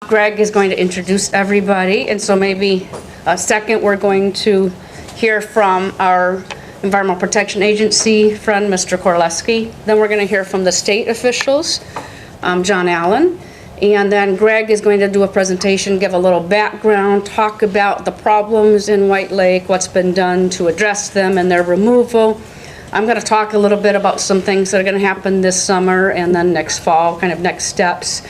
Greg is going to introduce everybody, and so maybe second we're going to hear from our Environmental Protection Agency friend, Mr. Korleski. Then we're going to hear from the state officials, John Allen. And then Greg is going to do a presentation, give a little background, talk about the problems in White Lake, what's been done to address them and their removal. I'm going to talk a little bit about some things that are going to happen this summer and then next fall, kind of next steps.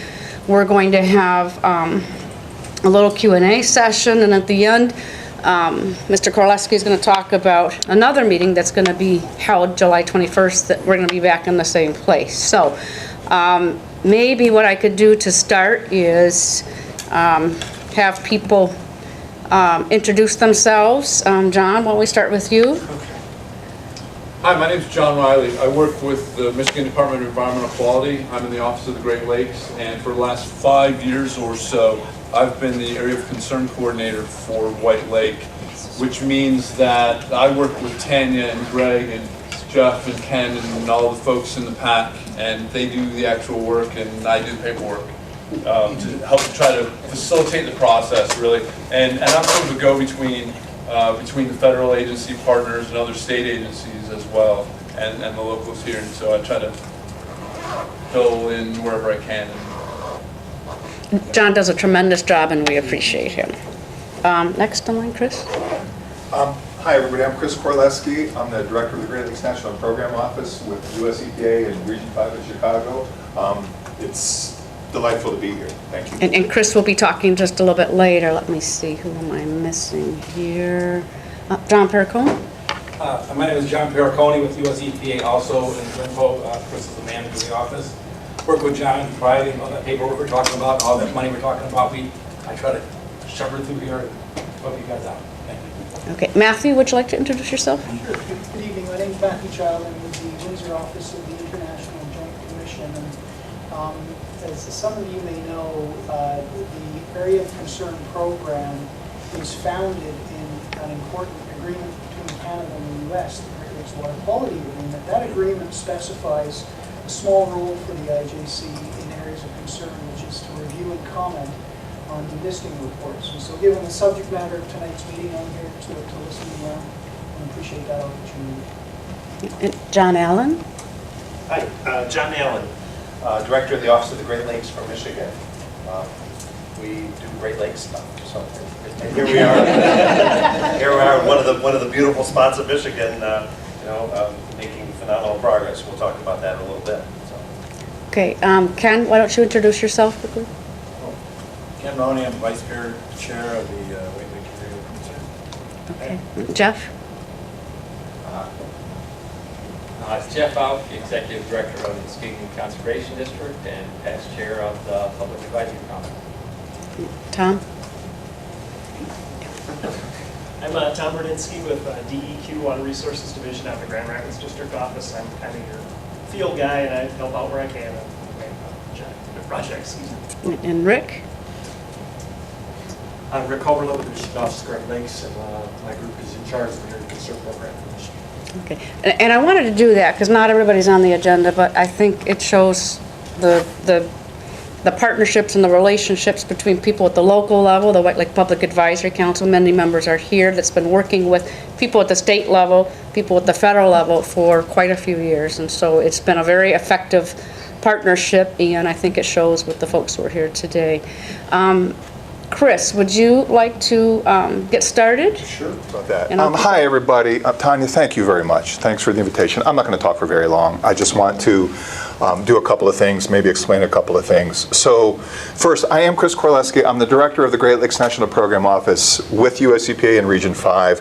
We're going to have a little Q&A session, and at the end, Mr. Korleski is going to talk about another meeting that's going to be held July 21st, that we're going to be back in the same place. So maybe what I could do to start is have people introduce themselves. John, why don't we start with you? Hi, my name is John Riley. I work with the Michigan Department of Environmental Quality. I'm in the Office of the Great Lakes, and for the last 5 years or so, I've been the Area of Concern Coordinator for White Lake, which means that I work with Tanya and Greg and Jeff and Ken and all the folks in the pack, and they do the actual work and I do paperwork to help try to facilitate the process, really. And I'm sort of a go-between between the federal agency partners and other state agencies as well, and the locals here. And so I try to fill in wherever I can. John does a tremendous job, and we appreciate him. Next in line, Chris. Hi, everybody. I'm Chris Korleski. I'm the Director of the Great Lakes National Program Office with US EPA in Region 5 in Chicago. It's delightful to be here. Thank you. And Chris will be talking just a little bit later. Let me see, who am I missing here? John Perricone. My name is John Perricone with US EPA, also in Glencoe. Chris is the manager of the office. Work with John and providing all that paperwork we're talking about, all that money we're talking about. I try to shepherd through here and help you guys out. Thank you. Okay, Matthew, would you like to introduce yourself? Sure. Good evening. My name is Matthew Child. I'm with the Windsor office of the International Joint Commission. And as some of you may know, the Area of Concern program is founded in an important agreement between Canada and the U.S., the Great Lakes Water Quality Agreement. That agreement specifies a small role for the IJC in areas of concern, which is to review and comment on delisting reports. And so given the subject matter of tonight's meeting, I'm here to listen and appreciate that opportunity. John Allen. Hi, John Allen, Director of the Office of the Great Lakes for Michigan. We do Great Lakes stuff, so here we are. Here we are, one of the beautiful spots of Michigan, making phenomenal progress. We'll talk about that in a little bit. So. Okay, Ken, why don't you introduce yourself quickly? Ken Roney, I'm Vice Chair of the White Lake Area of Concern. Okay, Jeff? It's Jeff Out, the Executive Director of the Muskegon Conservation District and past Chair of the Public Advisory Council. Tom? I'm Tom Berdinsky with DEQ Water Resources Division out of the Grand Rapids District Office. I'm kind of your field guy, and I help out where I can on the projects. And Rick? I'm Rick Overland with the Michigan Office of Great Lakes, and my group is in charge of the Area of Concern program for Michigan. Okay, and I wanted to do that because not everybody's on the agenda, but I think it shows the partnerships and the relationships between people at the local level. The White Lake Public Advisory Council, many members are here that's been working with people at the state level, people at the federal level for quite a few years, and so it's been a very effective partnership, and I think it shows with the folks who are here today. Chris, would you like to get started? Sure, about that. And hi, everybody. Tanya, thank you very much. Thanks for the invitation. I'm not going to talk for very long. I just want to do a couple of things, maybe explain a couple of things. So first, I am Chris Korleski. I'm the Director of the Great Lakes National Program Office with US EPA in Region 5.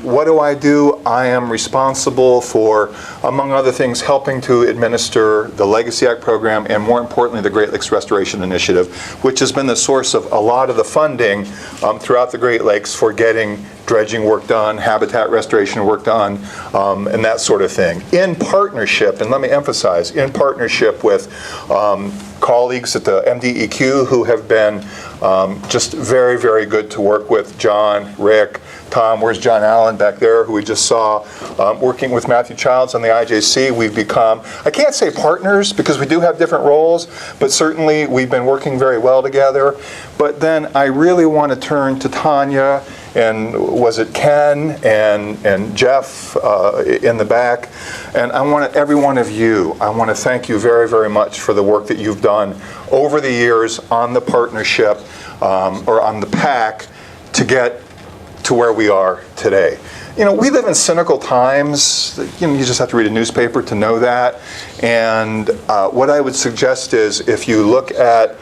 What do? I am responsible for, among other things, helping to administer the Legacy Act program and, more importantly, the Great Lakes Restoration Initiative, which has been the source of a lot of the funding throughout the Great Lakes for getting dredging work done, habitat restoration work done, and that sort of thing. In partnership, and let me emphasize, in partnership with colleagues at the MDEQ who have been just very, very good to work with, John, Rick, Tom, where's John Allen back there, who we just saw, working with Matthew Childs on the IJC. We've become, I can't say partners because we do have different roles, but certainly we've been working very well together. But then I really want to turn to Tanya, and was it Ken and Jeff in the back. And I want every one of you, I want to thank you very, very much for the work that you've done over the years on the partnership or on the PAC to get to where we are today. You know, we live in cynical times. You know, you just have to read a newspaper to know that. And what I would suggest is if you look at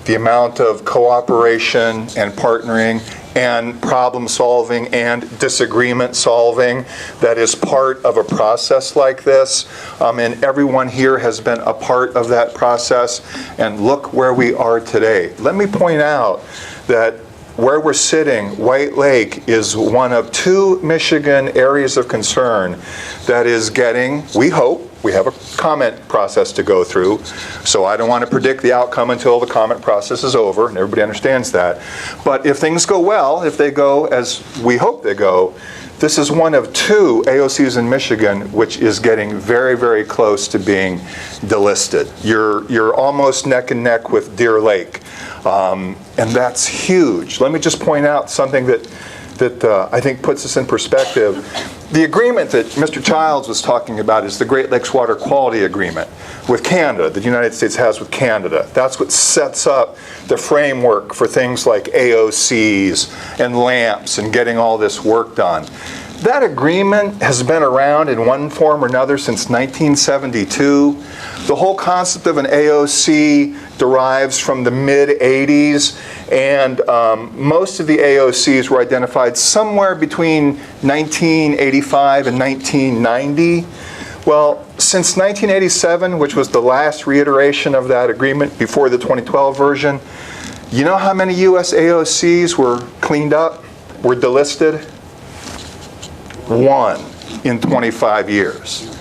the amount of cooperation and partnering and problem solving and disagreement solving that is part of a process like this, and everyone here has been a part of that process, and look where we are today. Let me point out that where we're sitting, White Lake is one of 2 Michigan areas of concern that is getting, we hope, we have a comment process to go through, so I don't want to predict the outcome until the comment process is over, and everybody understands that. But if things go well, if they go as we hope they go, this is one of 2 AOCs in Michigan which is getting very, very close to being delisted. You're almost neck and neck with Deer Lake. And that's huge. Let me just point out something that I think puts this in perspective. The agreement that Mr. Childs was talking about is the Great Lakes Water Quality Agreement with Canada, that the United States has with Canada. That's what sets up the framework for things like AOCs and LAMPs and getting all this work done. That agreement has been around in one form or another since 1972. The whole concept of an AOC derives from the mid-'80s, and most of the AOCs were identified somewhere between 1985 and 1990. Well, since 1987, which was the last reiteration of that agreement before the 2012 version, you know how many US AOCs were cleaned up, were delisted? 1 in 25 years.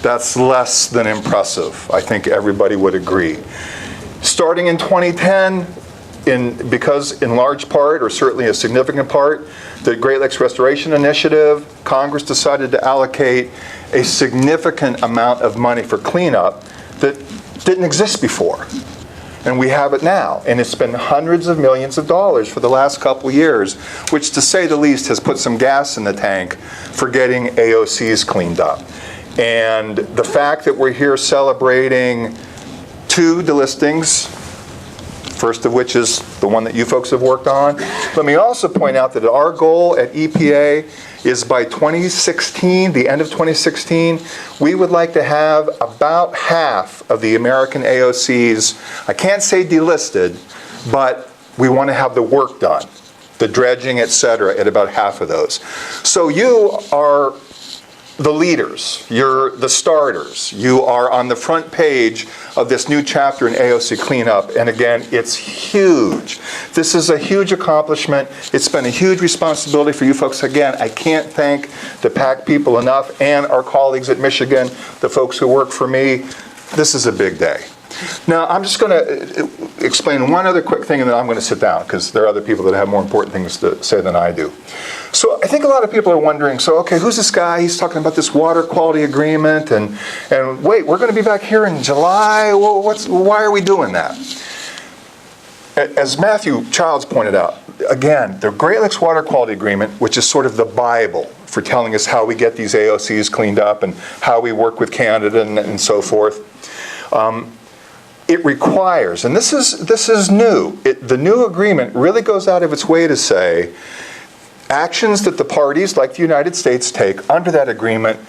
That's less than impressive. I think everybody would agree. Starting in 2010, because in large part, or certainly a significant part, the Great Lakes Restoration Initiative, Congress decided to allocate a significant amount of money for cleanup that didn't exist before. And we have it now. And it's been hundreds of millions of dollars for the last couple years, which to say the least has put some gas in the tank for getting AOCs cleaned up. And the fact that we're here celebrating 2 delistings, first of which is the one that you folks have worked on. Let me also point out that our goal at EPA is by 2016, the end of 2016, we would like to have about half of the American AOCs, I can't say delisted, but we want to have the work done, the dredging, et cetera, at about half of those. So you are the leaders, you're the starters, you are on the front page of this new chapter in AOC cleanup, and again, it's huge. This is a huge accomplishment. It's been a huge responsibility for you folks. Again, I can't thank the PAC people enough and our colleagues at Michigan, the folks who work for me. This is a big day. Now, I'm just going to explain one other quick thing, and then I'm going to sit down, because there are other people that have more important things to say than I do. So I think a lot of people are wondering, so okay, who's this guy? He's talking about this water quality agreement, and wait, we're going to be back here in July? Well, why are we doing that? As Matthew Childs pointed out, again, the Great Lakes Water Quality Agreement, which is sort of the Bible for telling us how we get these AOCs cleaned up and how we work with Canada and so forth, it requires, and this is new, the new agreement really goes out of its way to say actions that the parties, like the United States, take under that agreement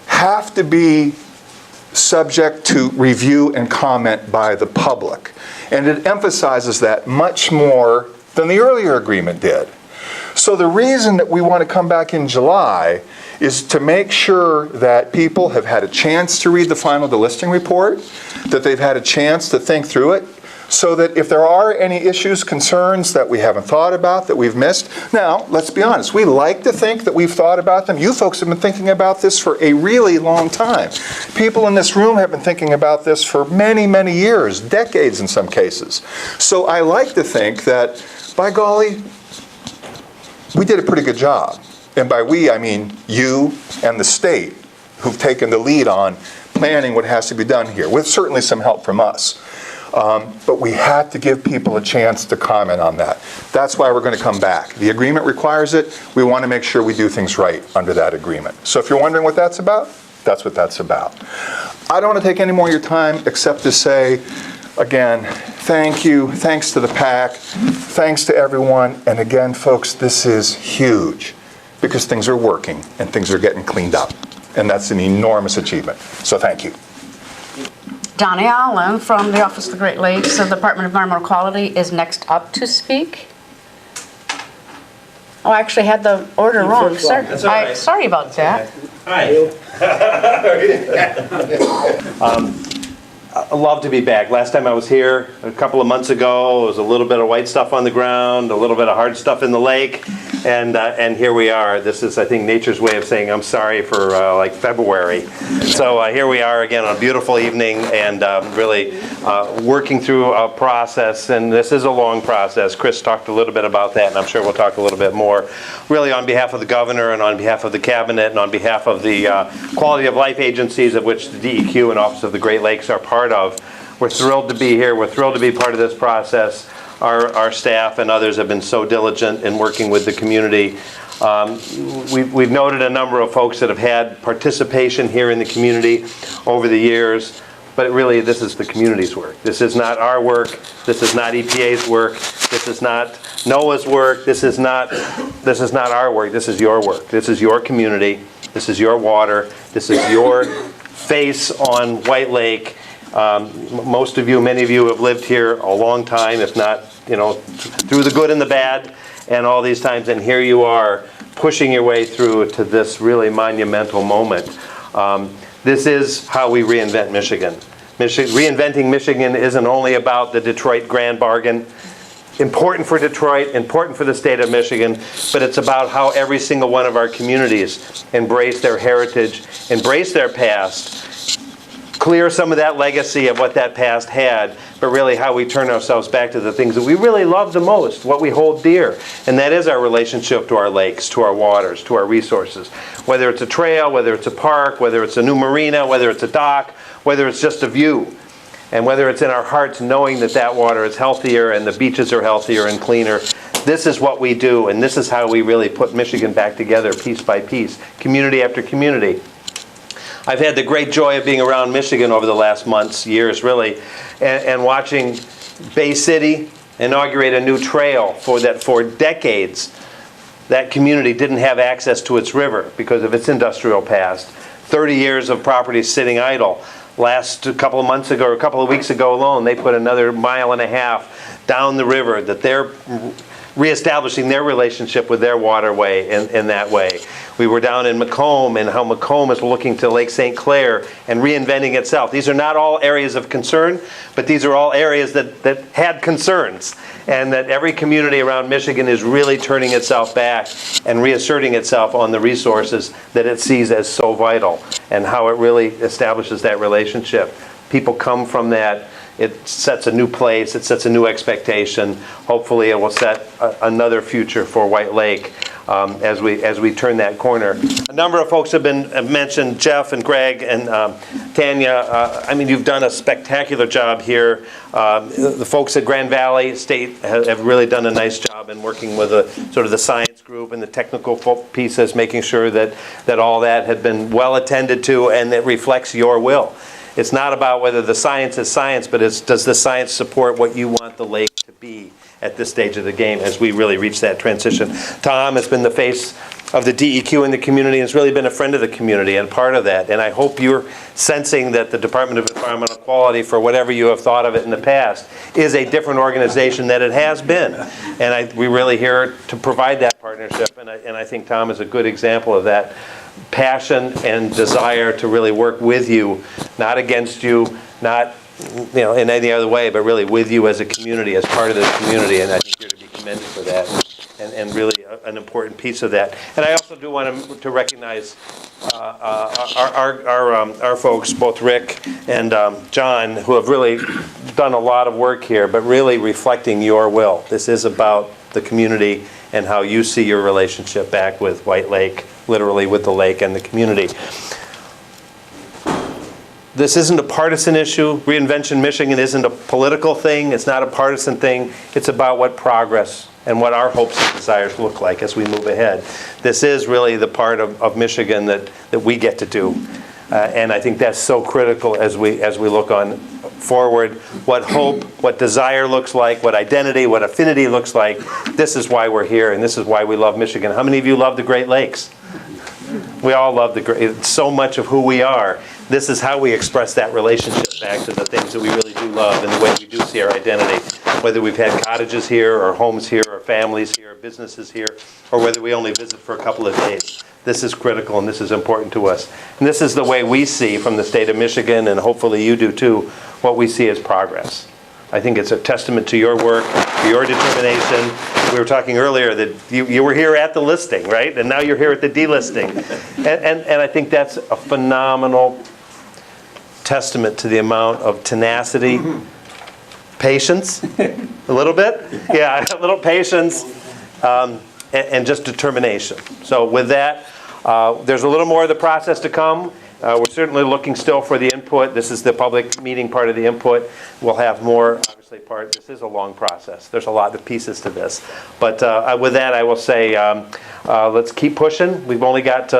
have to be subject to review and comment by the public. And it emphasizes that much more than the earlier agreement did. So the reason that we want to come back in July is to make sure that people have had a chance to read the final delisting report, that they've had a chance to think through it, so that if there are any issues, concerns that we haven't thought about, that we've missed. Now, let's be honest, we like to think that we've thought about them. You folks have been thinking about this for a really long time. People in this room have been thinking about this for many, many years, decades in some cases. So I like to think that, by golly, we did a pretty good job. And by we, I mean you and the state, who've taken the lead on planning what has to be done here, with certainly some help from us. But we had to give people a chance to comment on that. That's why we're going to come back. The agreement requires it. We want to make sure we do things right under that agreement. So if you're wondering what that's about, that's what that's about. I don't want to take any more of your time except to say, again, thank you. Thanks to the PAC. Thanks to everyone. And again, folks, this is huge because things are working and things are getting cleaned up. And that's an enormous achievement. So thank you. Donnie Allen from the Office of the Great Lakes of the Department of Environmental Quality is next up to speak. Oh, I actually had the order wrong. That's all right. Sorry about that. Hi. I love to be back. Last time I was here a couple of months ago, it was a little bit of white stuff on the ground, a little bit of hard stuff in the lake, and here we are. This is, I think, nature's way of saying I'm sorry for like February. So here we are again on a beautiful evening and really working through a process, and this is a long process. Chris talked a little bit about that, and I'm sure we'll talk a little bit more. Really on behalf of the governor and on behalf of the cabinet and on behalf of the quality of life agencies of which the DEQ and Office of the Great Lakes are part of. We're thrilled to be here. We're thrilled to be part of this process. Our staff and others have been so diligent in working with the community. We've noted a number of folks that have had participation here in the community over the years, but really this is the community's work. This is not our work. This is not EPA's work. This is not NOAA's work. This is not our work. This is your work. This is your community. This is your water. This is your face on White Lake. Most of you, many of you have lived here a long time, if not, through the good and the bad and all these times, and here you are pushing your way through to this really monumental moment. This is how we reinvent Michigan. Reinventing Michigan isn't only about the Detroit Grand Bargain. Important for Detroit, important for the state of Michigan, but it's about how every single one of our communities embrace their heritage, embrace their past, clear some of that legacy of what that past had, but really how we turn ourselves back to the things that we really love the most, what we hold dear. And that is our relationship to our lakes, to our waters, to our resources. Whether it's a trail, whether it's a park, whether it's a new marina, whether it's a dock, whether it's just a view. And whether it's in our hearts knowing that that water is healthier and the beaches are healthier and cleaner. This is what we do, and this is how we really put Michigan back together piece by piece, community after community. I've had the great joy of being around Michigan over the last months, years really, and watching Bay City inaugurate a new trail for decades. That community didn't have access to its river because of its industrial past. 30 years of property sitting idle. Last couple of months ago, or a couple of weeks ago alone, they put another 1.5 miles down the river that they're reestablishing their relationship with their waterway in that way. We were down in Macomb and how Macomb is looking to Lake St. Clair and reinventing itself. These are not all areas of concern, but these are all areas that had concerns, and that every community around Michigan is really turning itself back and reasserting itself on the resources that it sees as so vital and how it really establishes that relationship. People come from that. It sets a new place, it sets a new expectation. Hopefully it will set another future for White Lake as we turn that corner. A number of folks have mentioned, Jeff and Greg and Tanya. I mean, you've done a spectacular job here. The folks at Grand Valley State have really done a nice job in working with sort of the science group and the technical pieces, making sure that all that had been well attended to and it reflects your will. It's not about whether the science is science, but does the science support what you want the lake to be at this stage of the game as we really reach that transition. Tom has been the face of the DEQ in the community and has really been a friend of the community and part of that. And I hope you're sensing that the Department of Environmental Quality, for whatever you have thought of it in the past, is a different organization than it has been. And we're really here to provide that partnership. And I think Tom is a good example of that passion and desire to really work with you, not against you, not in any other way, but really with you as a community, as part of this community. And I think you're to be commended for that, and really an important piece of that. And I also do want to recognize our folks, both Rick and John, who have really done a lot of work here, but really reflecting your will. This is about the community and how you see your relationship back with White Lake, literally with the lake and the community. This isn't a partisan issue. Reinvention Michigan isn't a political thing. It's not a partisan thing. It's about what progress and what our hopes and desires look like as we move ahead. This is really the part of Michigan that we get to do. And I think that's so critical as we look on forward, what hope, what desire looks like, what identity, what affinity looks like. This is why we're here, and this is why we love Michigan. How many of you love the Great Lakes? We all love it's so much of who we are. This is how we express that relationship back to the things that we really do love and the way we do see our identity. Whether we've had cottages here, or homes here, or families here, or businesses here, or whether we only visit for a couple of days. This is critical and this is important to us. And this is the way we see from the state of Michigan, and hopefully you do too, what we see as progress. I think it's a testament to your work, to your determination. We were talking earlier that you were here at the listing, right? And now you're here at the delisting. And I think that's a phenomenal testament to the amount of tenacity, patience, a little bit, yeah, a little patience, and just determination. So with that, there's a little more of the process to come. We're certainly looking still for the input. This is the public meeting part of the input. We'll have more, obviously, this is a long process. There's a lot of pieces to this. But with that, I will say, let's keep pushing. We've only got,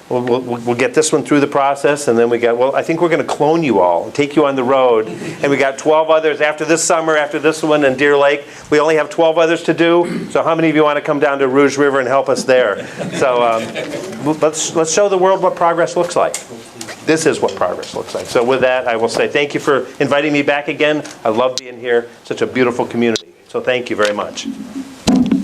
we'll get this one through the process, and then I think we're going to clone you all and take you on the road. And we got 12 others after this summer, after this one in Deer Lake. We only have 12 others to do. So how many of you want to come down to Rouge River and help us there? So let's show the world what progress looks like. This is what progress looks like. So with that, I will say thank you for inviting me back again. I love being here. Such a beautiful community. So thank you very much.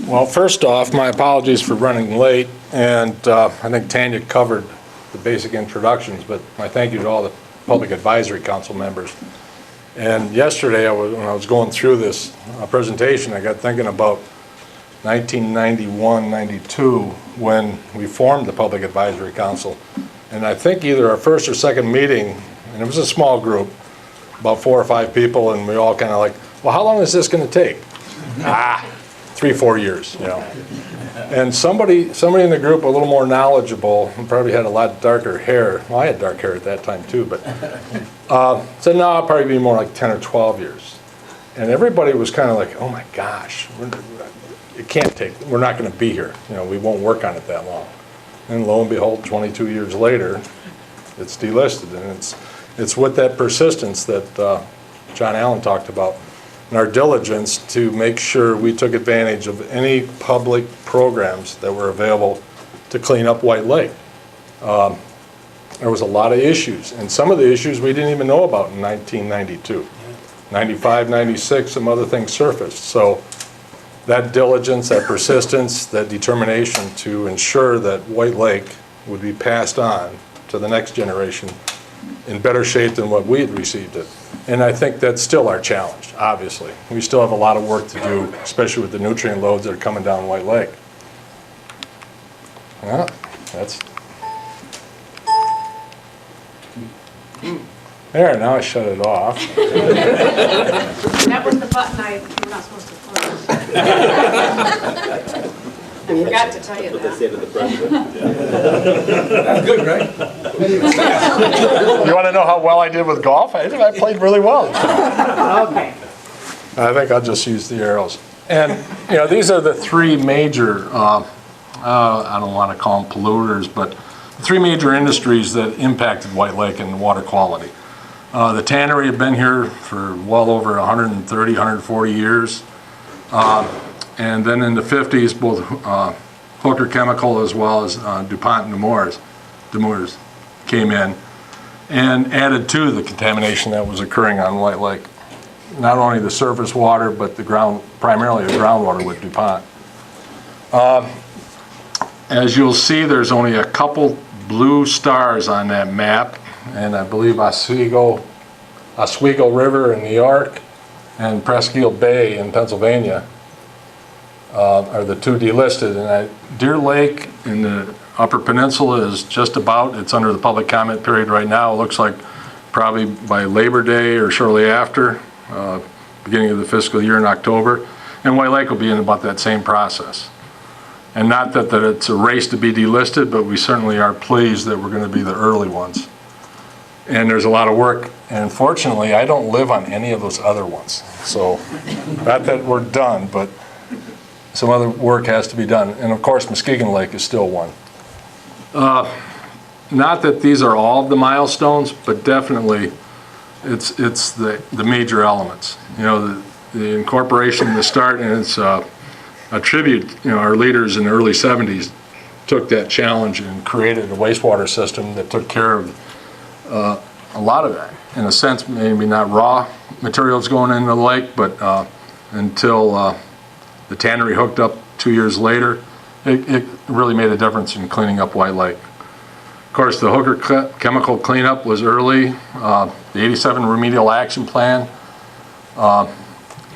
Well, first off, my apologies for running late, and I think Tanya covered the basic introductions, but my thank you to all the Public Advisory Council members. And yesterday, when I was going through this presentation, I got thinking about 1991, 92, when we formed the Public Advisory Council. And I think either our first or second meeting, and it was a small group, about 4 or 5 people, and we all kind of like, well, how long is this going to take? 3-4 years, you know. And somebody in the group a little more knowledgeable, and probably had a lot darker hair. Well, I had dark hair at that time too, but said, no, it'll probably be more like 10 or 12 years. And everybody was kind of like, oh my gosh, it can't take, we're not going to be here. You know, we won't work on it that long. And lo and behold, 22 years later, it's delisted. And it's with that persistence that John Allen talked about, and our diligence to make sure we took advantage of any public programs that were available to clean up White Lake. There was a lot of issues, and some of the issues we didn't even know about in 1992. 95, 96, some other things surfaced. So that diligence, that persistence, that determination to ensure that White Lake would be passed on to the next generation in better shape than what we had received it. And I think that's still our challenge, obviously. We still have a lot of work to do, especially with the nutrient loads that are coming down White Lake. Yeah, that's... There, now I shut it off. That was the button you were not supposed to push. I forgot to tell you that. That's good, right? You want to know how well I did with golf? I played really well. Okay. I think I'll just use the arrows. And, you know, these are the 3 major, I don't want to call them polluters, but 3 major industries that impacted White Lake and water quality. The tannery had been here for well over 130, 140 years. And then in the 50s, both Hooker Chemical as well as DuPont and Nemours came in and added to the contamination that was occurring on White Lake. Not only the surface water, but primarily the groundwater with DuPont. As you'll see, there's only a couple blue stars on that map, and I believe Oswego River in New York and Presque Bay in Pennsylvania are the 2 delisted. And Deer Lake in the Upper Peninsula is just about, it's under the public comment period right now. It looks like probably by Labor Day or shortly after, beginning of the fiscal year in October. And White Lake will be in about that same process. And not that it's a race to be delisted, but we certainly are pleased that we're going to be the early ones. And there's a lot of work, and fortunately, I don't live on any of those other ones. So, not that we're done, but some other work has to be done. And of course, Muskegon Lake is still one. Not that these are all of the milestones, but definitely it's the major elements. You know, the incorporation, the start, and it's a tribute. You know, our leaders in the early 70s took that challenge and created a wastewater system that took care of a lot of that. In a sense, maybe not raw materials going into the lake, but until the tannery hooked up 2 years later, it really made a difference in cleaning up White Lake. Of course, the Hooker chemical cleanup was early. The 87 remedial action plan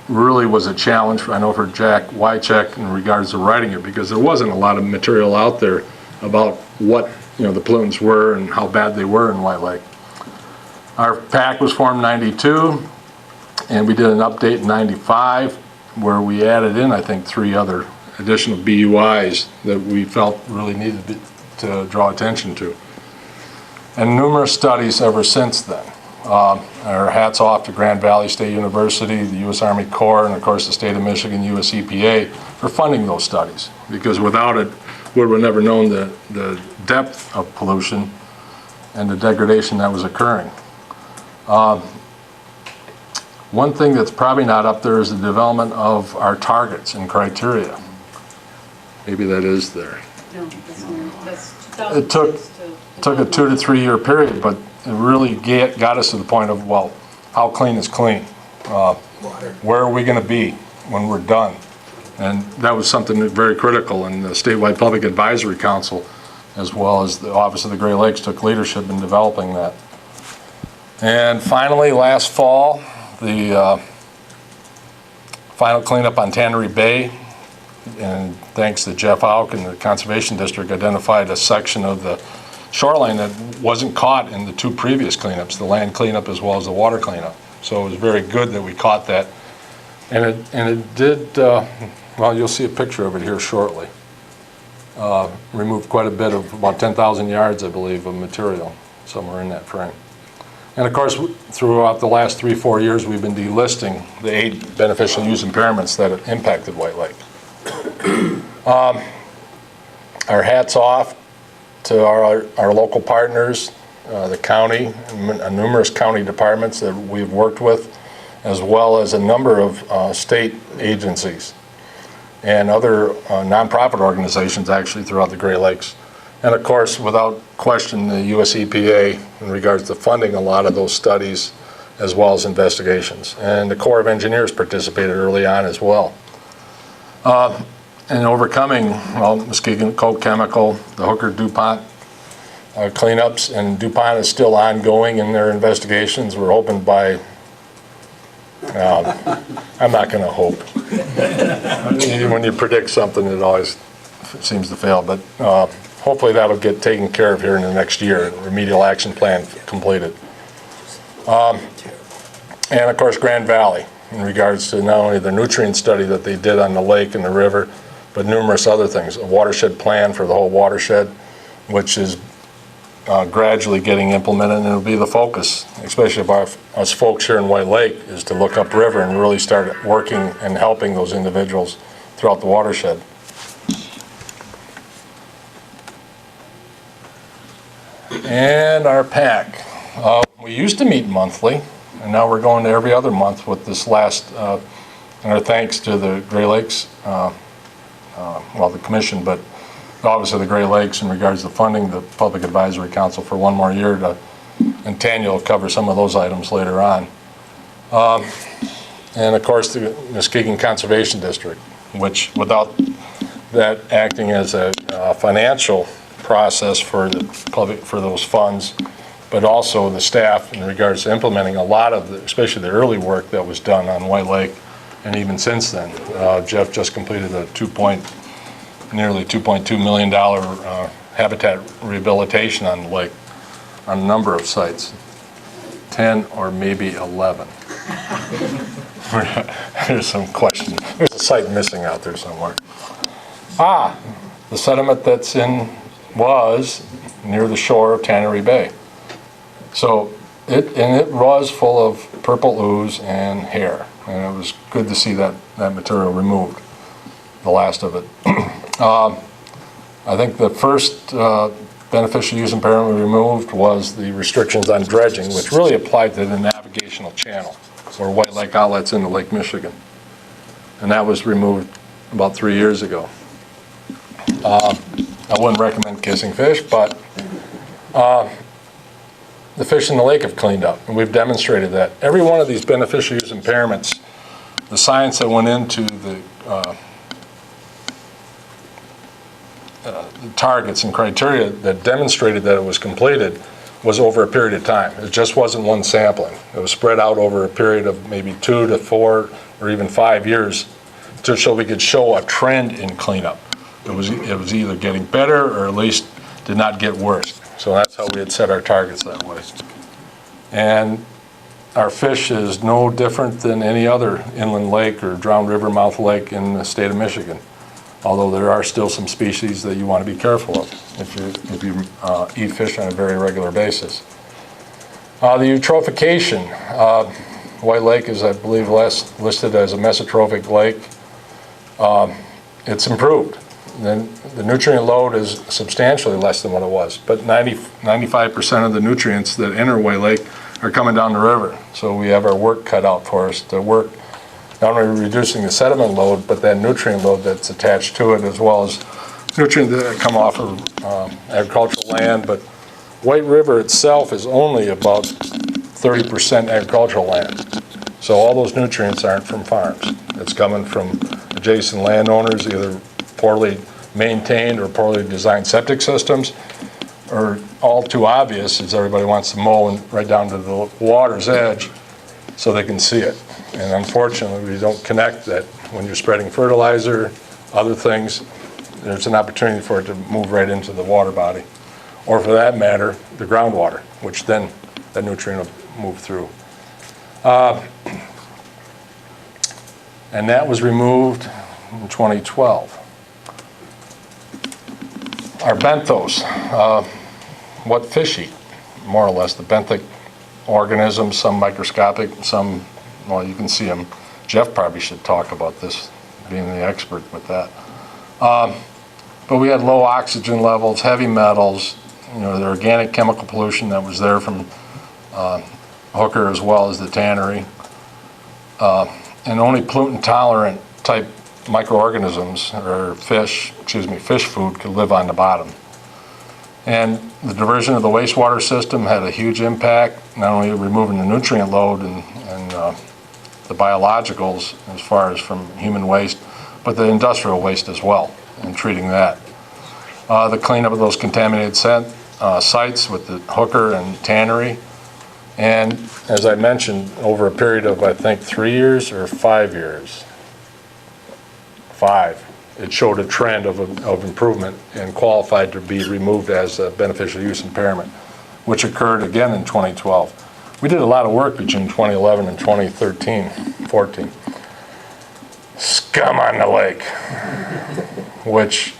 really was a challenge, I know, for Jack Wycheck in regards to writing it, because there wasn't a lot of material out there about what, you know, the pollutants were and how bad they were in White Lake. Our PAC was formed in '92, and we did an update in '95 where we added in, I think, 3 other additional BUIs that we felt really needed to draw attention to. And numerous studies ever since then. Our hats off to Grand Valley State University, the U.S. Army Corps, and of course the state of Michigan, U.S. EPA, for funding those studies. Because without it, we would have never known the depth of pollution and the degradation that was occurring. One thing that's probably not up there is the development of our targets and criteria. Maybe that is there. No, that's It took a 2 to 3 year period, but it really got us to the point of, well, how clean is clean? Where are we going to be when we're done? And that was something very critical, and the Statewide Public Advisory Council, as well as the Office of the Great Lakes, took leadership in developing that. And finally, last fall, the final cleanup on Tannery Bay, and thanks to Jeff Auk and the Conservation District, identified a section of the shoreline that wasn't caught in the 2 previous cleanups, the land cleanup as well as the water cleanup. So it was very good that we caught that. And it did, well, you'll see a picture of it here shortly. Removed quite a bit of, about 10,000 yards, I believe, of material, somewhere in that frame. And of course, throughout the last 3-4 years, we've been delisting the 8 beneficial use impairments that have impacted White Lake. Our hats off to our local partners, the county, and numerous county departments that we've worked with, as well as a number of state agencies and other nonprofit organizations actually throughout the Great Lakes. And of course, without question, the US EPA in regards to funding a lot of those studies as well as investigations. And the Corps of Engineers participated early on as well. And overcoming, well, Muskegon Coke Chemical, the Hooker DuPont cleanups, and DuPont is still ongoing in their investigations. We're hoping by, I'm not going to hope. When you predict something, it always seems to fail, but hopefully that'll get taken care of here in the next year, remedial action plan completed. And of course, Grand Valley, in regards to not only the nutrient study that they did on the lake and the river, but numerous other things. A watershed plan for the whole watershed, which is gradually getting implemented, and it'll be the focus, especially of us folks here in White Lake, is to look upriver and really start working and helping those individuals throughout the watershed. And our PAC. We used to meet monthly, and now we're going to every other month with this last, and our thanks to the Great Lakes, well, the commission, but obviously the Great Lakes in regards to funding the Public Advisory Council for 1 more year, and Tanya will cover some of those items later on. And of course the Muskegon Conservation District, which without that acting as a financial process for the public, for those funds, but also the staff in regards to implementing a lot of the, especially the early work that was done on White Lake, and even since then. Jeff just completed a nearly $2.2 million habitat rehabilitation on the lake on a number of sites, 10 or maybe 11. There's some question. There's a site missing out there somewhere. the sediment that's was near the shore of Tannery Bay. So it was full of purple ooze and hair, and it was good to see that material removed, the last of it. I think the first beneficial use impairment we removed was the restrictions on dredging, which really applied to the navigational channel, or White Lake outlets into Lake Michigan. And that was removed about 3 years ago. I wouldn't recommend kissing fish, but the fish in the lake have cleaned up, and we've demonstrated that. Every one of these beneficial use impairments, the science that went into the targets and criteria that demonstrated that it was completed was over a period of time. It just wasn't one sampling. It was spread out over a period of maybe 2 to 4 or even 5 years so we could show a trend in cleanup. It was either getting better or at least did not get worse. So that's how we had set our targets that way. And our fish is no different than any other inland lake or drowned river mouth lake in the state of Michigan. Although there are still some species that you want to be careful of if you eat fish on a very regular basis. The eutrophication, White Lake is, I believe, listed as a mesotrophic lake. It's improved. Then the nutrient load is substantially less than what it was, but 95% of the nutrients that enter White Lake are coming down the river. So we have our work cut out for us to work not only reducing the sediment load, but that nutrient load that's attached to it, as well as nutrients that come off of agricultural land. But White River itself is only about 30% agricultural land. So all those nutrients aren't from farms. It's coming from adjacent landowners, either poorly maintained or poorly designed septic systems, or all too obvious is everybody wants to mow right down to the water's edge so they can see it. And unfortunately, we don't connect that when you're spreading fertilizer, other things, there's an opportunity for it to move right into the water body. Or for that matter, the groundwater, which then that nutrient will move through. And that was removed in 2012. Our benthos, what fish eat, more or less, the benthic organisms, some microscopic, some, well, you can see them. Jeff probably should talk about this, being the expert with that. But we had low oxygen levels, heavy metals, the organic chemical pollution that was there from Hooker as well as the tannery, and only pollutant tolerant type microorganisms or fish food could live on the bottom. And the diversion of the wastewater system had a huge impact, not only removing the nutrient load and the biologicals as far as from human waste, but the industrial waste as well, and treating that. The cleanup of those contaminated sites with the Hooker and tannery. And as I mentioned, over a period of, I think, 3 years or 5 years, it showed a trend of improvement and qualified to be removed as a beneficial use impairment, which occurred again in 2012. We did a lot of work between 2011 and 2014. Scum on the lake, which,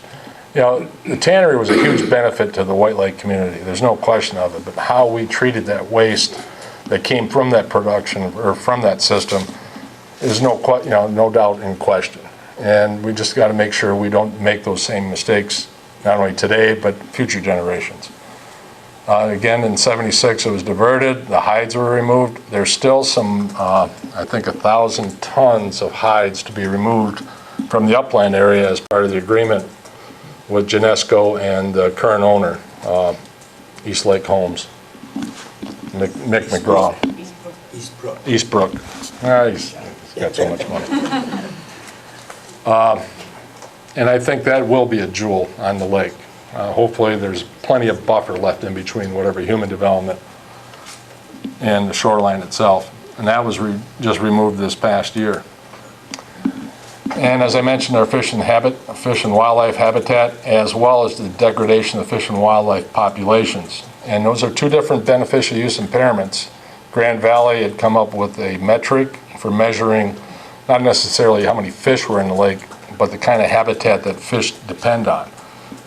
the tannery was a huge benefit to the White Lake community. There's no question of it. But how we treated that waste that came from that production or from that system is no doubt in question. And we just got to make sure we don't make those same mistakes, not only today, but future generations. Again, in '76, it was diverted. The hides were removed. There's still some, I think, 1,000 tons of hides to be removed from the upland area as part of the agreement with Genesco and the current owner, East Lake Homes, Mick McGraw. Eastbrook. He's got so much money. And I think that will be a jewel on the lake. Hopefully there's plenty of buffer left in between whatever human development and the shoreline itself. And that was just removed this past year. And as I mentioned, our fish and wildlife habitat, as well as the degradation of fish and wildlife populations. And those are two different beneficial use impairments. Grand Valley had come up with a metric for measuring not necessarily how many fish were in the lake, but the kind of habitat that fish depend on.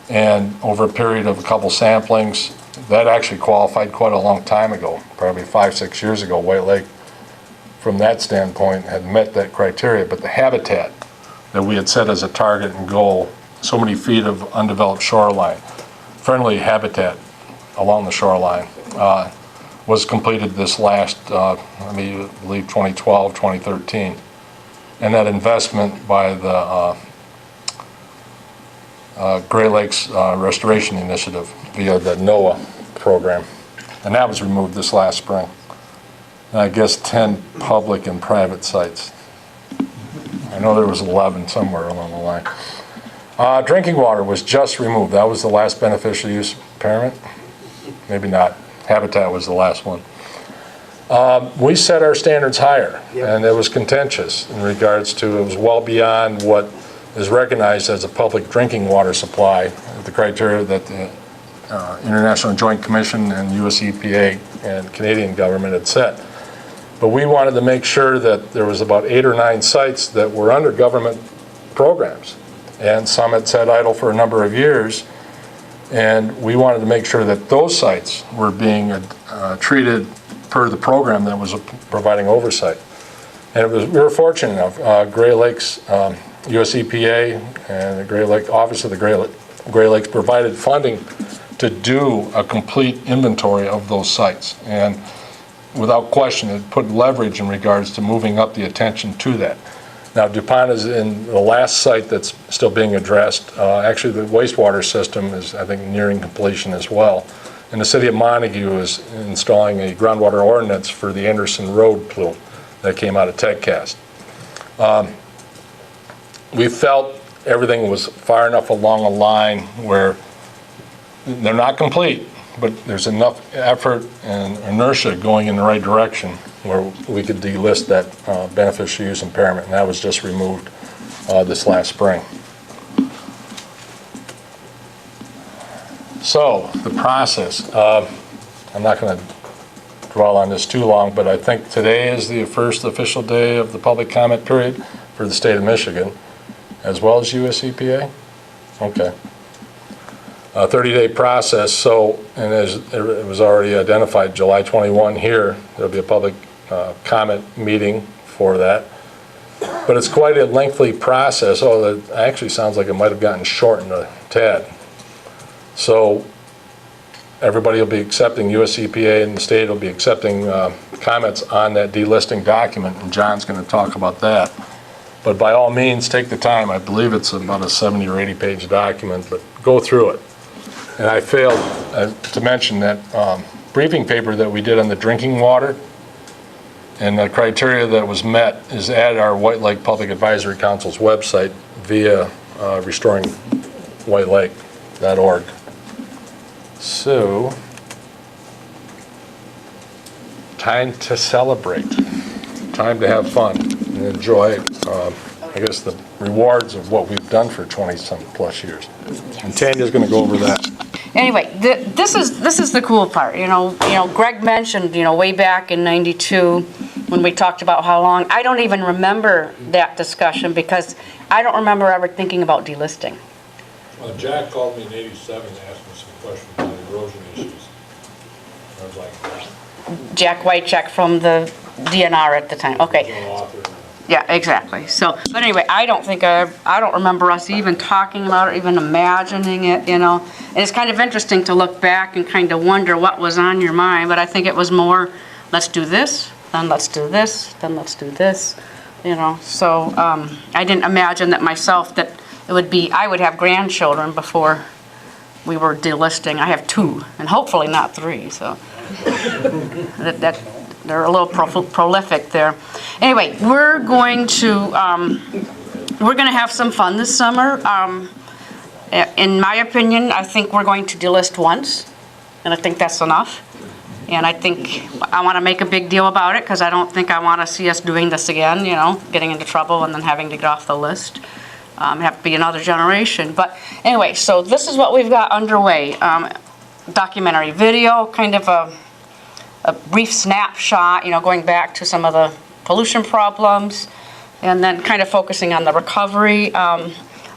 And over a period of a couple samplings, that actually qualified quite a long time ago, probably 5, 6 years ago. White Lake, from that standpoint, had met that criteria, but the habitat that we had set as a target and goal, so many feet of undeveloped shoreline, friendly habitat along the shoreline, was completed this last, I believe 2012, 2013. And that investment by the Great Lakes Restoration Initiative via the NOAA program. And that was removed this last spring. And I guess 10 public and private sites. I know there was 11 somewhere along the line. Drinking water was just removed. That was the last beneficial use impairment. Maybe not. Habitat was the last one. We set our standards higher, and it was contentious in regards to, it was well beyond what is recognized as a public drinking water supply, the criteria that the International Joint Commission and US EPA and Canadian government had set. But we wanted to make sure that there was about 8 or 9 sites that were under government programs, and some had sat idle for a number of years, and we wanted to make sure that those sites were being treated per the program that was providing oversight. And we were fortunate enough, Great Lakes, US EPA and the Great Lake Office of the Great Lakes provided funding to do a complete inventory of those sites. And without question, it put leverage in regards to moving up the attention to that. Now, DuPont is in the last site that's still being addressed. Actually, the wastewater system is, I think, nearing completion as well. And the city of Montague is installing a groundwater ordinance for the Anderson Road plume that came out of TechCast. We felt everything was far enough along a line where they're not complete, but there's enough effort and inertia going in the right direction where we could delist that beneficial use impairment, and that was just removed this last spring. So, the process. I'm not going to dwell on this too long, but I think today is the first official day of the public comment period for the state of Michigan, as well as US EPA? Okay. A 30-day process, so, and as it was already identified, July 21 here, there'll be a public comment meeting for that. But it's quite a lengthy process. Oh, that actually sounds like it might have gotten shortened a tad. So everybody will be accepting, US EPA and the state will be accepting comments on that delisting document, and John's going to talk about that. But by all means, take the time. I believe it's about a 70 or 80 page document, but go through it. And I failed to mention that briefing paper that we did on the drinking water, and the criteria that was met is at our White Lake Public Advisory Council's website via restoringwhitelake.org. So, time to celebrate, time to have fun and enjoy, I guess, the rewards of what we've done for 20-some plus years. And Tanya's going to go over that. Anyway, this is the cool part. You know, Greg mentioned, way back in '92 when we talked about how long. I don't even remember that discussion because I don't remember ever thinking about delisting. Well, Jack called me in '87 and asked me some questions about erosion issues. I was like, Jack Whitecheck from the DNR at the time. Okay. Yeah, exactly. So, but anyway, I don't remember us even talking about it, even imagining it, And it's kind of interesting to look back and kind of wonder what was on your mind, but I think it was more, let's do this, then let's do this, then let's do this, So, I didn't imagine that myself that I would have grandchildren before we were delisting. I have 2, and hopefully not 3, so they're a little prolific there. Anyway, we're going to have some fun this summer. In my opinion, I think we're going to delist once, and I think that's enough. And I think I want to make a big deal about it because I don't think I want to see us doing this again, getting into trouble and then having to get off the list. Have to be another generation. But anyway, so this is what we've got underway. Documentary video, kind of a brief snapshot, going back to some of the pollution problems, and then kind of focusing on the recovery.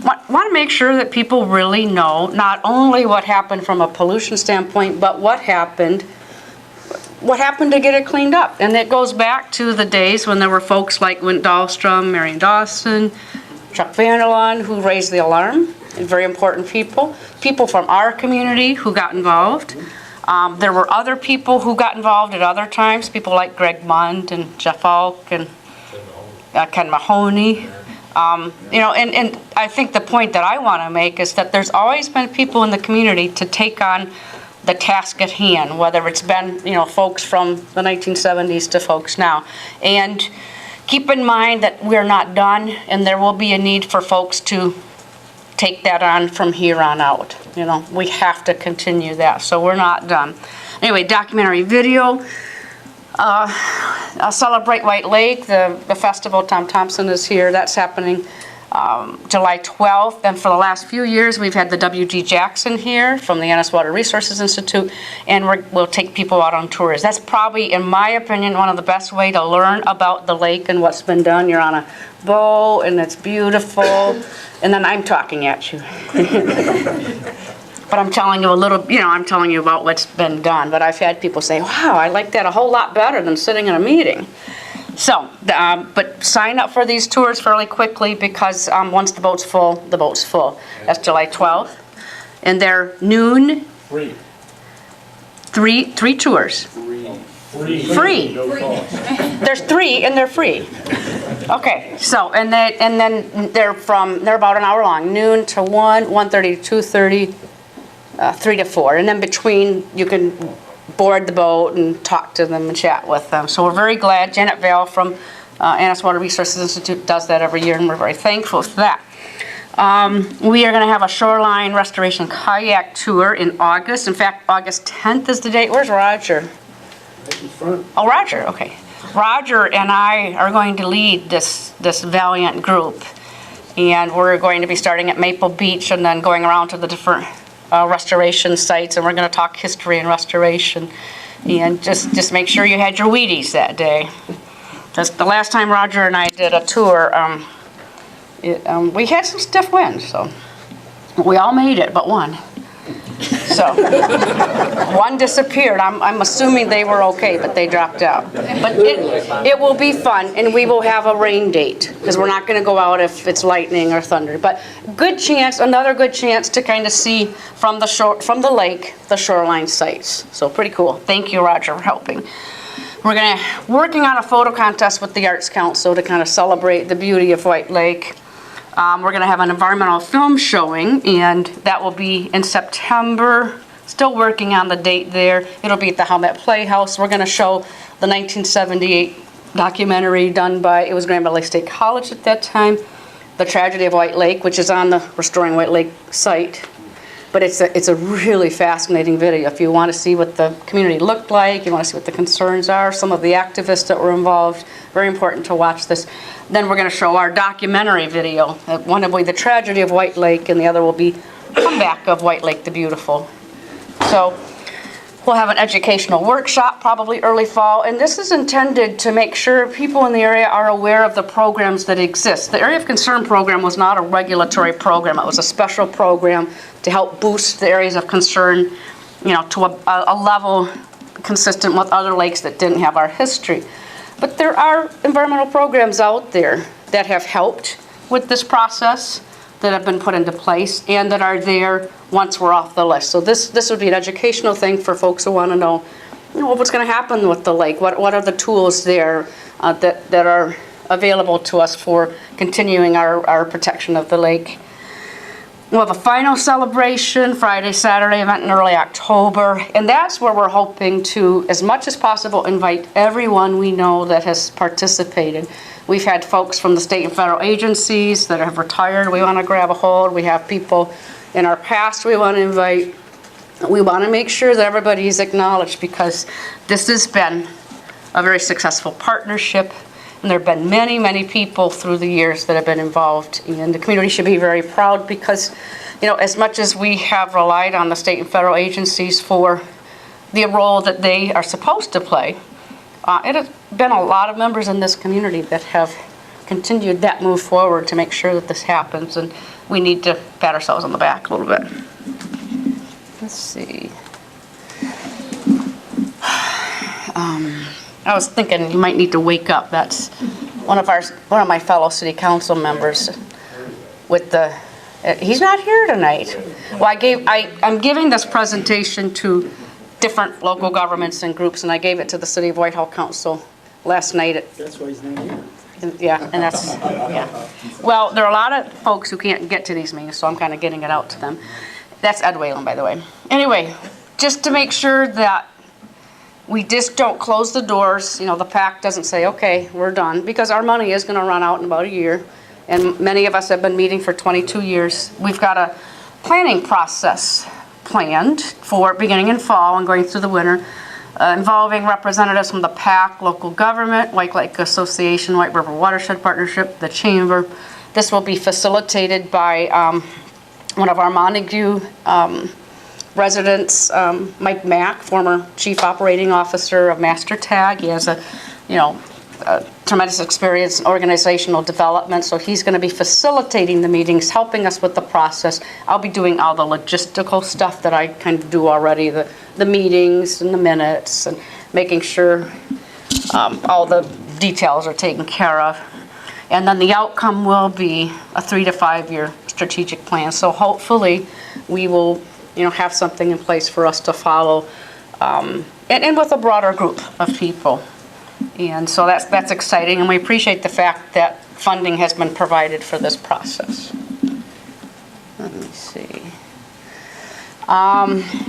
want to make sure that people really know not only what happened from a pollution standpoint, but what happened to get it cleaned up. And it goes back to the days when there were folks like Wint Dahlstrom, Marion Dawson, Chuck Vanderlaan, who raised the alarm, and very important people. People from our community who got involved. There were other people who got involved at other times, people like Greg Mund and Jeff Falk and Ken Mahoney. And I think the point that I want to make is that there's always been people in the community to take on the task at hand, whether it's been, folks from the 1970s to folks now. And keep in mind that we're not done, and there will be a need for folks to take that on from here on out. We have to continue that, so we're not done. Anyway, documentary video. Celebrate White Lake, the festival. Tom Thompson is here. That's happening July 12th. And for the last few years, we've had the W.G. Jackson here from the Annis Water Resources Institute, and we'll take people out on tours. That's probably, in my opinion, one of the best way to learn about the lake and what's been done. You're on a boat, and it's beautiful, and then I'm talking at you. But I'm telling you I'm telling you about what's been done. But I've had people say, wow, I like that a whole lot better than sitting in a meeting. So, but sign up for these tours fairly quickly because once the boat's full, the boat's full. That's July 12th. And they're noon. Free. Three tours. Free. There's 3 and they're free. Okay, so, and then they're about an hour long, noon to 1, 1:30 to 2:30. 3 to 4, and then between you can board the boat and talk to them and chat with them. So we're very glad. Janet Vale from Annis Water Resources Institute does that every year, and we're very thankful for that. We are going to have a shoreline restoration kayak tour in August. In fact, August 10th is the date. Where's Roger? Right in front. Oh, Roger, okay. Roger and I are going to lead this valiant group, and we're going to be starting at Maple Beach and then going around to the different restoration sites, and we're going to talk history and restoration, and just make sure you had your Wheaties that day. Because the last time Roger and I did a tour, we had some stiff winds, so we all made it but one. So one disappeared. I'm assuming they were okay, but they dropped out. But it will be fun, and we will have a rain date because we're not going to go out if it's lightning or thunder. But another good chance to kind of see from the lake, the shoreline sites. So pretty cool. Thank you, Roger, for helping. We're working on a photo contest with the Arts Council to kind of celebrate the beauty of White Lake. We're going to have an environmental film showing, and that will be in September. Still working on the date there. It'll be at the Howmet Playhouse. We're going to show the 1978 documentary done by, it was Grand Valley State College at that time, The Tragedy of White Lake, which is on the Restoring White Lake site. But it's a really fascinating video. If you want to see what the community looked like, you want to see what the concerns are, some of the activists that were involved, very important to watch this. Then we're going to show our documentary video. One will be The Tragedy of White Lake, and the other will be Comeback of White Lake the Beautiful. So we'll have an educational workshop probably early fall, and this is intended to make sure people in the area are aware of the programs that exist. The Area of Concern program was not a regulatory program. It was a special program to help boost the areas of concern, to a level consistent with other lakes that didn't have our history. But there are environmental programs out there that have helped with this process, that have been put into place, and that are there once we're off the list. So this would be an educational thing for folks who want to know, what's going to happen with the lake. What are the tools there that are available to us for continuing our protection of the lake. We'll have a final celebration, Friday, Saturday event in early October, and that's where we're hoping to, as much as possible, invite everyone we know that has participated. We've had folks from the state and federal agencies that have retired we want to grab a hold. We have people in our past we want to invite. We want to make sure that everybody is acknowledged because this has been a very successful partnership. And there have been many, many people through the years that have been involved, and the community should be very proud because, as much as we have relied on the state and federal agencies for the role that they are supposed to play, it has been a lot of members in this community that have continued that move forward to make sure that this happens, and we need to pat ourselves on the back a little bit. Let's see. I was thinking you might need to wake up. That's one of my fellow city council members with the, he's not here tonight. Well, I'm giving this presentation to different local governments and groups, and I gave it to the City of Whitehall Council last night. That's why he's not here. Yeah, and that's, yeah. Well, there are a lot of folks who can't get to these meetings, so I'm kind of getting it out to them. That's Ed Whalen, by the way. Anyway, just to make sure that we just don't close the doors, the PAC doesn't say, okay, we're done, because our money is going to run out in about a year, and many of us have been meeting for 22 years. We've got a planning process planned for beginning in fall and going through the winter, involving representatives from the PAC, local government, White Lake Association, White River Watershed Partnership, the Chamber. This will be facilitated by one of our Montague residents, Mike Mack, former Chief Operating Officer of Master Tag. He has a tremendous experience in organizational development, so he's going to be facilitating the meetings, helping us with the process. I'll be doing all the logistical stuff that I kind of do already, the meetings and the minutes, and making sure all the details are taken care of. And then the outcome will be a 3 to 5 year strategic plan. So hopefully we will have something in place for us to follow, and with a broader group of people. And so that's exciting, and we appreciate the fact that funding has been provided for this process. Let me see.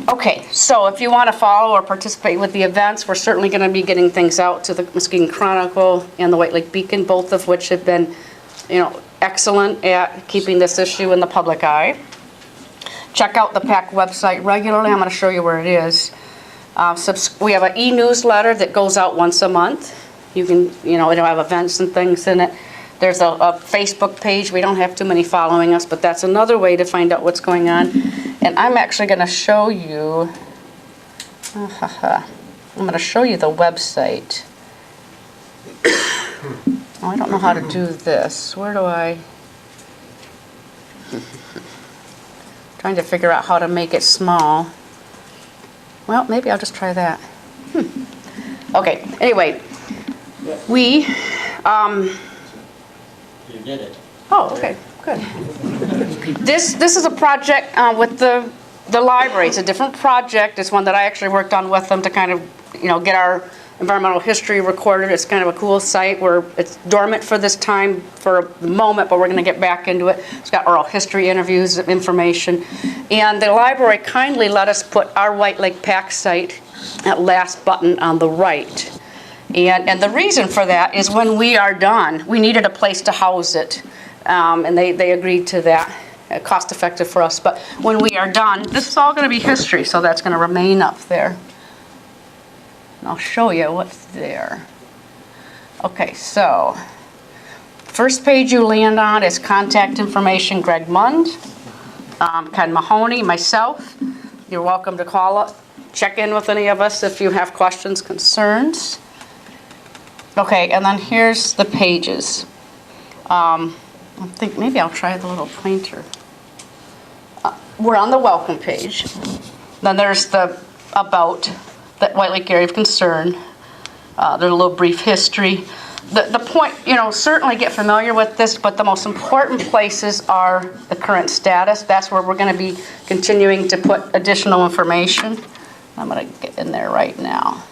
Okay, so if you want to follow or participate with the events, we're certainly going to be getting things out to the Muskegon Chronicle and the White Lake Beacon, both of which have been, excellent at keeping this issue in the public eye. Check out the PAC website regularly. I'm going to show you where it is. We have an e-newsletter that goes out once a month. You can, it'll have events and things in it. There's a Facebook page. We don't have too many following us, but that's another way to find out what's going on. And I'm actually going to show you, I'm going to show you the website. Oh, I don't know how to do this. Where do I? Trying to figure out how to make it small. Well, maybe I'll just try that. Okay, anyway, we, You did it. oh, okay, good. This is a project with the library. It's a different project. It's one that I actually worked on with them to kind of, get our environmental history recorded. It's kind of a cool site where it's dormant for this time for the moment, but we're going to get back into it. It's got oral history interviews, information. And the library kindly let us put our White Lake PAC site at last button on the right. And the reason for that is when we are done, we needed a place to house it. And they agreed to that. Cost effective for us. But when we are done, this is all going to be history, so that's going to remain up there. And I'll show you what's there. Okay, so first page you land on is contact information, Greg Mund, Ken Mahoney, myself. You're welcome to call up, check in with any of us if you have questions, concerns. Okay, and then here's the pages. I think maybe I'll try the little pointer. We're on the welcome page. Then there's the about the White Lake Area of Concern. There's a little brief history. The point, certainly get familiar with this, but the most important places are the current status. That's where we're going to be continuing to put additional information. I'm going to get in there right now.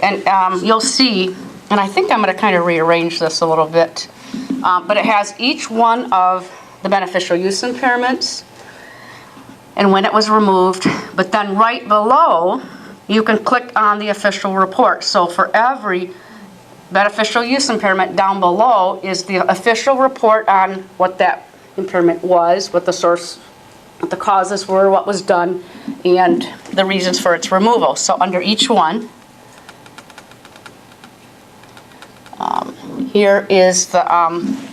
And you'll see, and I think I'm going to kind of rearrange this a little bit, but it has each one of the beneficial use impairments and when it was removed, but then right below, you can click on the official report. So for every beneficial use impairment down below is the official report on what that impairment was, what the source, what the causes were, what was done, and the reasons for its removal. So under each one, here is the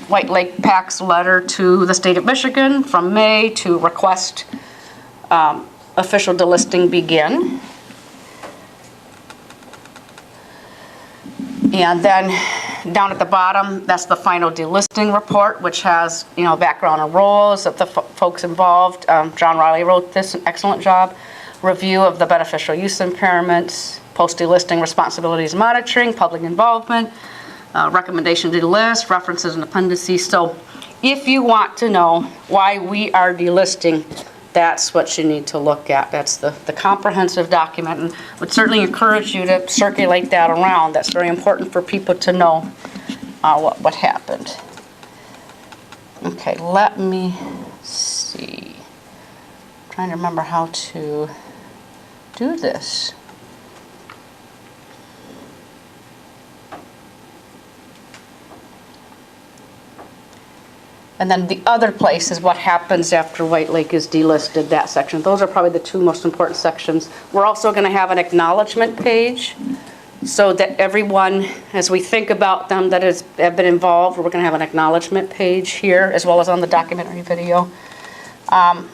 White Lake PAC's letter to the state of Michigan from May to request official delisting begin. And then down at the bottom, that's the final delisting report, which has, background and roles of the folks involved. John Riley wrote this, an excellent job. Review of the beneficial use impairments, post-delisting responsibilities monitoring, public involvement, recommendation to delist, references and appendices. So if you want to know why we are delisting, that's what you need to look at. That's the comprehensive document, and would certainly encourage you to circulate that around. That's very important for people to know what happened. Okay, let me see. I'm trying to remember how to do this. And then the other place is what happens after White Lake is delisted, that section. Those are probably the two most important sections. We're also going to have an acknowledgement page so that everyone, as we think about them that have been involved, we're going to have an acknowledgement page here as well as on the documentary video. I'm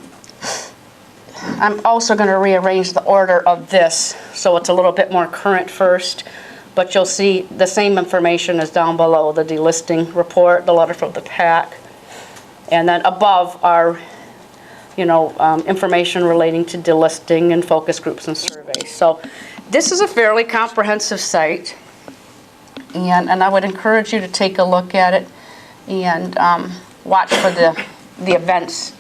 also going to rearrange the order of this so it's a little bit more current first. But you'll see the same information is down below, the delisting report, the letter from the PAC. And then above are, information relating to delisting and focus groups and surveys. So this is a fairly comprehensive site, and I would encourage you to take a look at it and watch for the events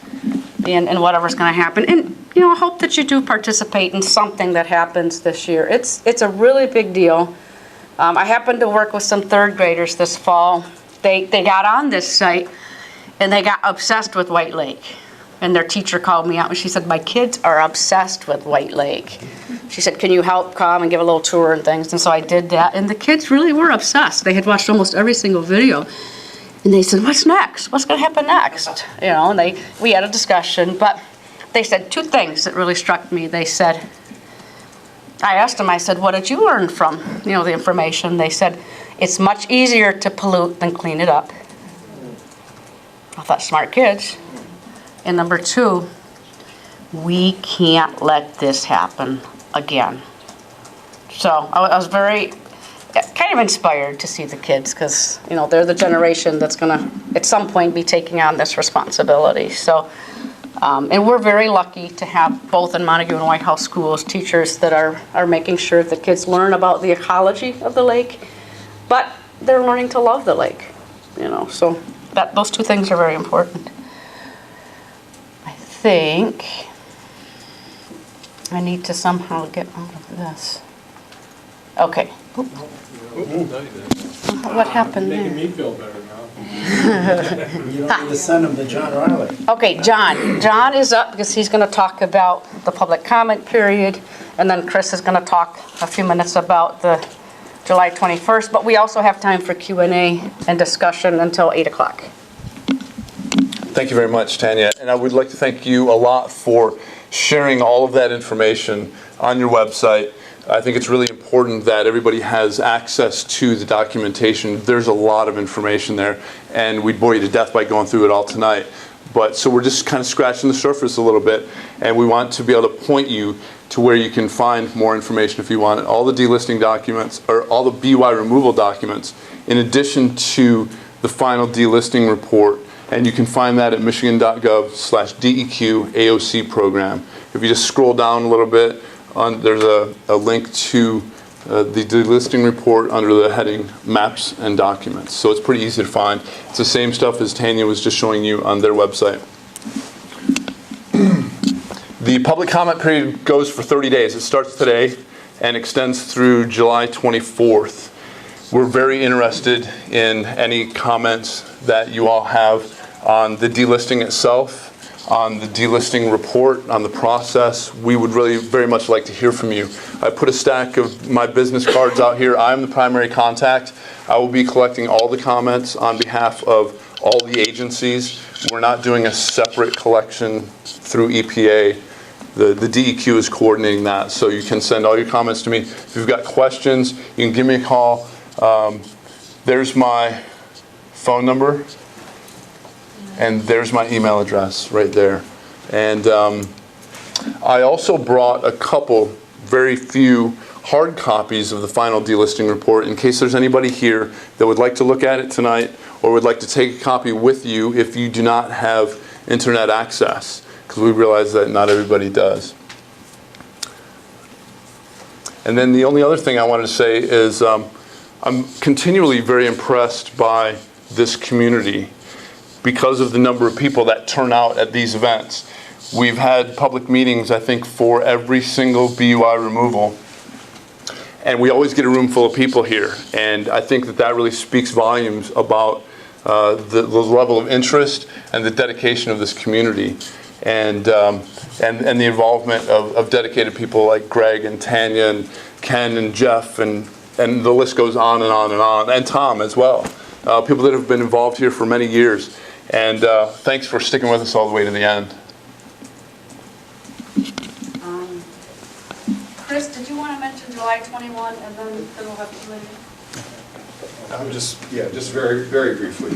and whatever's going to happen. And I hope that you do participate in something that happens this year. It's a really big deal. I happened to work with some third graders this fall. They got on this site. And they got obsessed with White Lake. And their teacher called me out and she said, my kids are obsessed with White Lake. She said, can you help come and give a little tour and things? And so I did that. And the kids really were obsessed. They had watched almost every single video. And they said, what's next? What's going to happen next? And we had a discussion. But they said two things that really struck me. They said, I asked them, I said, what did you learn from, the information? They said, it's much easier to pollute than clean it up. I thought, smart kids. And number two, we can't let this happen again. So I was very kind of inspired to see the kids because, they're the generation that's going to, at some point, be taking on this responsibility. So, and we're very lucky to have both in Montague and White House schools teachers that are making sure that kids learn about the ecology of the lake, but they're learning to love the lake, so. Those two things are very important. I think I need to somehow get out of this. Okay. Oop. What happened there? Making me feel better now. You don't need to send them to John Riley. Okay, John. John is up because he's going to talk about the public comment period, and then Chris is going to talk a few minutes about the July 21st, but we also have time for Q&A and discussion until 8 o'clock. Thank you very much, Tanya. And I would like to thank you a lot for sharing all of that information on your website. I think it's really important that everybody has access to the documentation. There's a lot of information there, and we'd bore you to death by going through it all tonight. But so we're just kind of scratching the surface a little bit, and we want to be able to point you to where you can find more information if you want it. All the delisting documents, or all the BY removal documents, in addition to the final delisting report, and you can find that at michigan.gov/DEQ AOC program. If you just scroll down a little bit, there's a link to the delisting report under the heading Maps and Documents. So it's pretty easy to find. It's the same stuff as Tanya was just showing you on their website. The public comment period goes for 30 days. It starts today and extends through July 24th. We're very interested in any comments that you all have on the delisting itself, on the delisting report, on the process. We would really very much like to hear from you. I put a stack of my business cards out here. I'm the primary contact. I will be collecting all the comments on behalf of all the agencies. We're not doing a separate collection through EPA. The DEQ is coordinating that, so you can send all your comments to me. If you've got questions, you can give me a call. There's my phone number, and there's my email address right there. And I also brought a couple very few hard copies of the final delisting report in case there's anybody here that would like to look at it tonight or would like to take a copy with you if you do not have internet access, because we realize that not everybody does. And then the only other thing I wanted to say is I'm continually very impressed by this community because of the number of people that turn out at these events. We've had public meetings, I think, for every single BUI removal. And we always get a room full of people here. And I think that that really speaks volumes about the level of interest and the dedication of this community. And the involvement of dedicated people like Greg and Tanya and Ken and Jeff, and the list goes on and on and on, and Tom as well. People that have been involved here for many years. And thanks for sticking with us all the way to the end. Chris, did you want to mention July 21, and then we'll have committee? Just very, very briefly.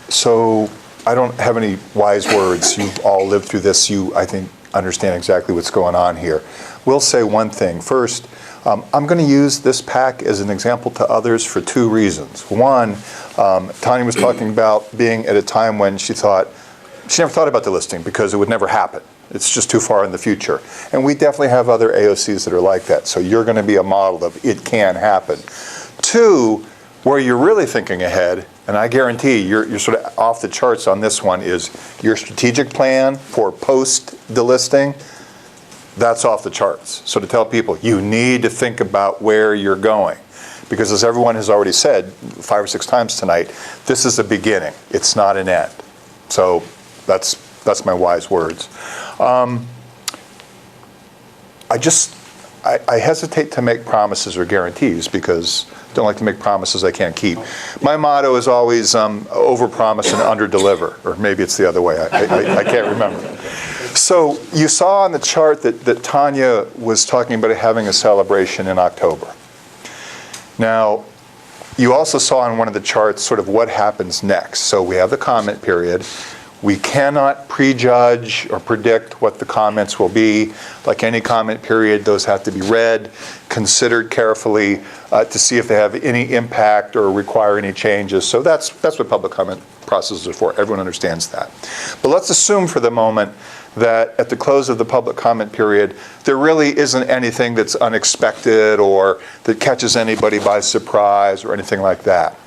So I don't have any wise words. You've all lived through this. You, I think, understand exactly what's going on here. We'll say one thing. First, I'm going to use this pack as an example to others for two reasons. One, Tanya was talking about being at a time when she never thought about delisting because it would never happen. It's just too far in the future. And we definitely have other AOCs that are like that. So you're going to be a model of it can happen. Two, where you're really thinking ahead, and I guarantee you're sort of off the charts on this one, is your strategic plan for post-delisting. That's off the charts. So to tell people, you need to think about where you're going. Because as everyone has already said 5 or 6 times tonight, this is a beginning. It's not an end. So that's my wise words. I hesitate to make promises or guarantees because I don't like to make promises I can't keep. My motto is always overpromise and underdeliver, or maybe it's the other way. I can't remember. So you saw on the chart that Tanya was talking about having a celebration in October. Now, you also saw on one of the charts sort of what happens next. So we have the comment period. We cannot prejudge or predict what the comments will be. Like any comment period, those have to be read, considered carefully to see if they have any impact or require any changes. So that's what public comment processes are for. Everyone understands that. But let's assume for the moment that at the close of the public comment period, there really isn't anything that's unexpected or that catches anybody by surprise or anything like that.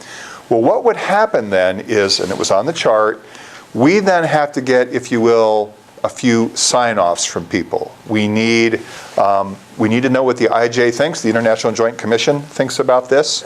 Well, what would happen then is, and it was on the chart, we then have to get, if you will, a few sign-offs from people. We need to know what the IJ thinks, the International Joint Commission thinks about this.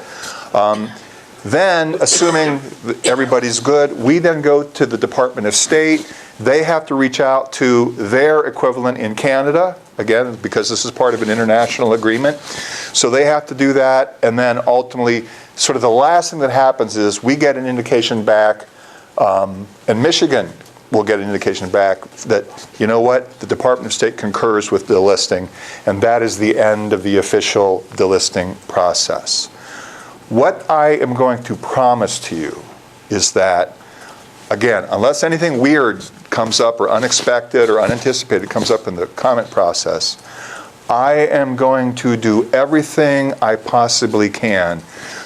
Then, assuming that everybody's good, we then go to the Department of State. They have to reach out to their equivalent in Canada, again, because this is part of an international agreement. So they have to do that, and then ultimately, sort of the last thing that happens is we get an indication back, and Michigan will get an indication back that, you know what, the Department of State concurs with delisting, and that is the end of the official delisting process. What I am going to promise to you is that, again, unless anything weird comes up or unexpected or unanticipated comes up in the comment process, I am going to do everything I possibly can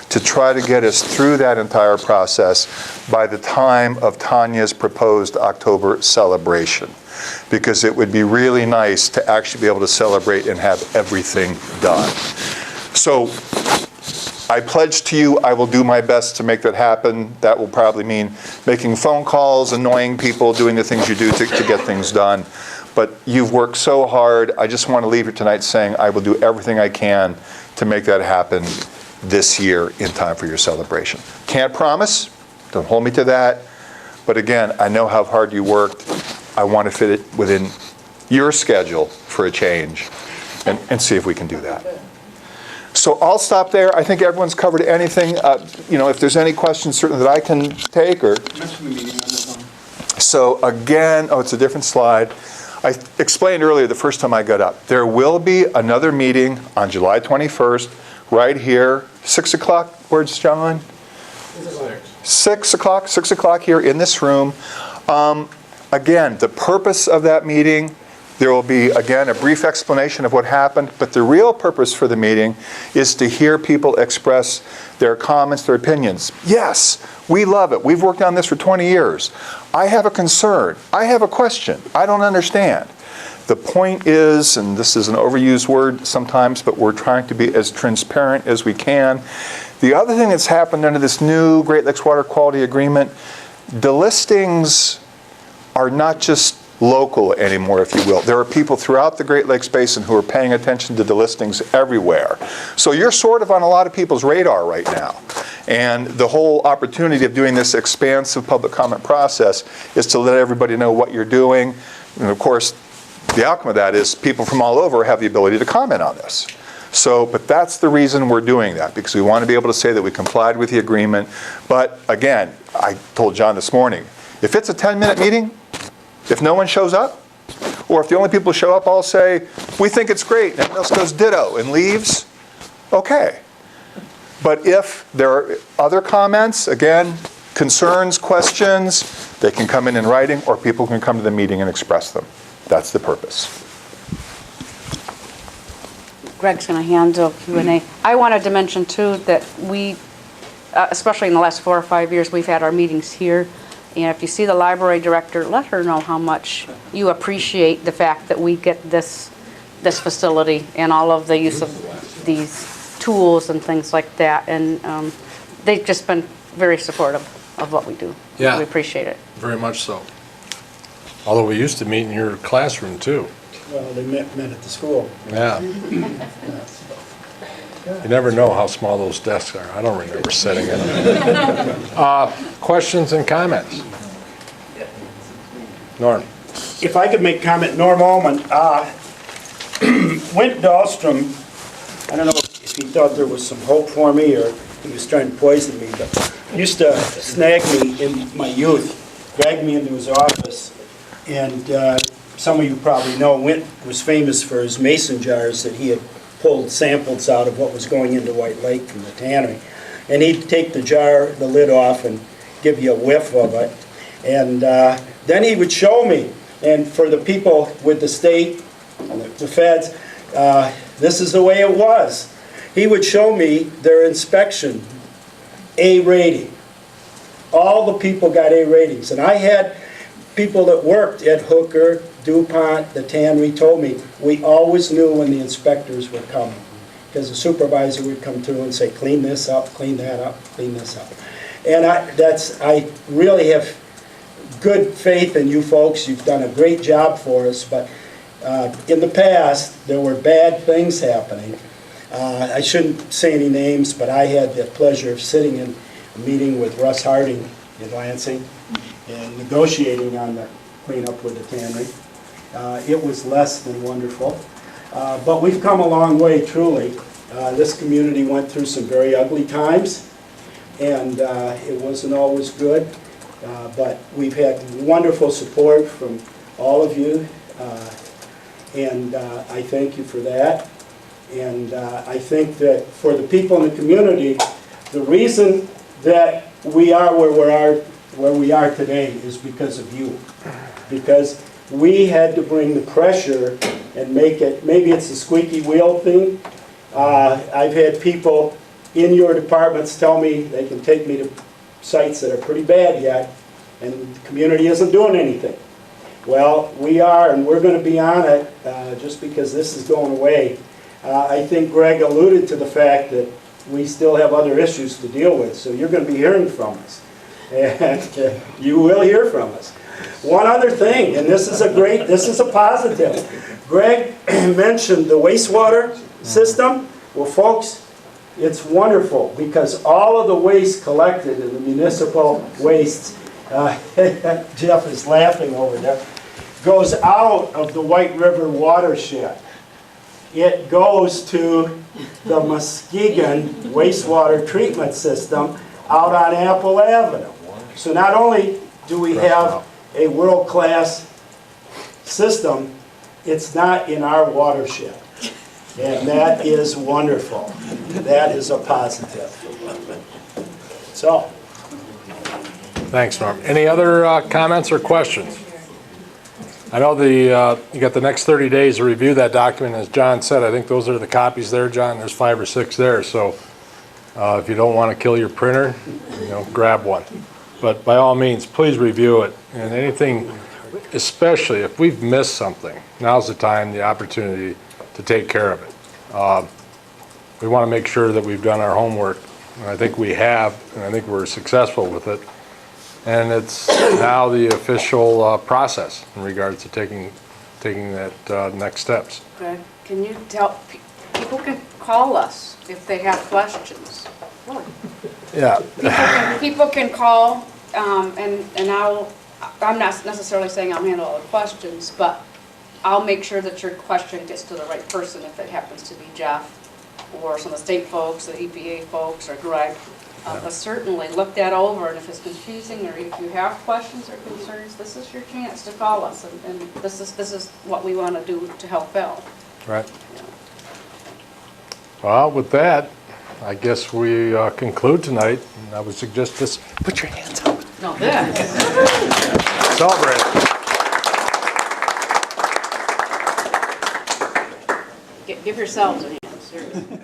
to try to get us through that entire process by the time of Tanya's proposed October celebration. Because it would be really nice to actually be able to celebrate and have everything done. So I pledge to you I will do my best to make that happen. That will probably mean making phone calls, annoying people, doing the things you do to get things done. But you've worked so hard. I just want to leave here tonight saying I will do everything I can to make that happen this year in time for your celebration. Can't promise, don't hold me to that, but again, I know how hard you worked. I want to fit it within your schedule for a change and see if we can do that. So I'll stop there. I think everyone's covered anything. If there's any questions certainly that I can take or. So again, it's a different slide. I explained earlier the first time I got up. There will be another meeting on July 21st right here, 6 o'clock. Where's John? 6 o'clock here in this room. Again, the purpose of that meeting, there will be, again, a brief explanation of what happened, but the real purpose for the meeting is to hear people express their comments, their opinions. Yes, we love it. We've worked on this for 20 years. I have a concern. I have a question. I don't understand. The point is, and this is an overused word sometimes, but we're trying to be as transparent as we can. The other thing that's happened under this new Great Lakes Water Quality Agreement, delistings are not just local anymore, if you will. There are people throughout the Great Lakes Basin who are paying attention to delistings everywhere. So you're sort of on a lot of people's radar right now. And the whole opportunity of doing this expansive public comment process is to let everybody know what you're doing. And of course, the outcome of that is people from all over have the ability to comment on this. So, but that's the reason we're doing that, because we want to be able to say that we complied with the agreement. But again, I told John this morning, if it's a 10-minute meeting, if no one shows up, or if the only people who show up all say, we think it's great, and everyone else goes ditto and leaves, okay. But if there are other comments, again, concerns, questions, they can come in writing, or people can come to the meeting and express them. That's the purpose. Greg's going to handle Q&A. I wanted to mention, too, that we, especially in the last 4 or 5 years, we've had our meetings here. And if you see the library director, let her know how much you appreciate the fact that we get this facility and all of the use of these tools and things like that. And they've just been very supportive of what we do. Yeah. We appreciate it. Very much so. Although we used to meet in your classroom, too. Well, they met at the school. Yeah. You never know how small those desks are. I don't remember sitting in them. Questions and comments? Norm. If I could make comment, Norm Ullman, Wint Dahlstrom, I don't know if he thought there was some hope for me or he was trying to poison me, but used to snag me in my youth, drag me into his office, and some of you probably know Wint was famous for his mason jars that he had pulled samples out of what was going into White Lake from the tannery. And he'd take the jar, the lid off, and give you a whiff of it. And then he would show me, and for the people with the state, the feds, this is the way it was. He would show me their inspection, A rating. All the people got A ratings. And I had people that worked at Hooker, DuPont, the tannery told me, we always knew when the inspectors were coming. Because the supervisor would come through and say, clean this up, clean that up, clean this up. And I really have good faith in you folks. You've done a great job for us. But in the past, there were bad things happening. I shouldn't say any names, but I had the pleasure of sitting in a meeting with Russ Harding in Lansing and negotiating on the cleanup with the tannery. It was less than wonderful. But we've come a long way, truly. This community went through some very ugly times, and it wasn't always good. But we've had wonderful support from all of you, and I thank you for that. And I think that for the people in the community, the reason that we are where we are today is because of you. Because we had to bring the pressure and make it, maybe it's a squeaky wheel thing. I've had people in your departments tell me they can take me to sites that are pretty bad yet, and the community isn't doing anything. Well, we are, and we're going to be on it just because this is going away. I think Greg alluded to the fact that we still have other issues to deal with, so you're going to be hearing from us. And you will hear from us. One other thing, and this is a positive. Greg mentioned the wastewater system. Well, folks, it's wonderful because all of the waste collected in the municipal wastes, Jeff is laughing over there, goes out of the White River watershed. It goes to the Muskegon wastewater treatment system out on Apple Avenue. So not only do we have a world-class system, it's not in our watershed. And that is wonderful. That is a positive. So. Thanks, Norm. Any other comments or questions? I know you got the next 30 days to review that document. As John said, I think those are the copies there, John. There's 5 or 6 there. So if you don't want to kill your printer, grab one. But by all means, please review it. And anything, especially if we've missed something, now's the time, the opportunity to take care of it. We want to make sure that we've done our homework. And I think we have, and I think we're successful with it. And it's now the official process in regards to taking that next steps. Okay, can you tell, people can call us if they have questions. Really? Yeah. People can call, and I'm not necessarily saying I'll handle all the questions, but I'll make sure that your question gets to the right person if it happens to be Jeff or some of the state folks, the EPA folks, or Greg. But certainly look that over, and if it's confusing or if you have questions or concerns, this is your chance to call us, and this is what we want to do to help out. Right. Well, with that, I guess we conclude tonight. And I would suggest just put your hands up. No, this. Celebrate. Give yourselves a hand, seriously.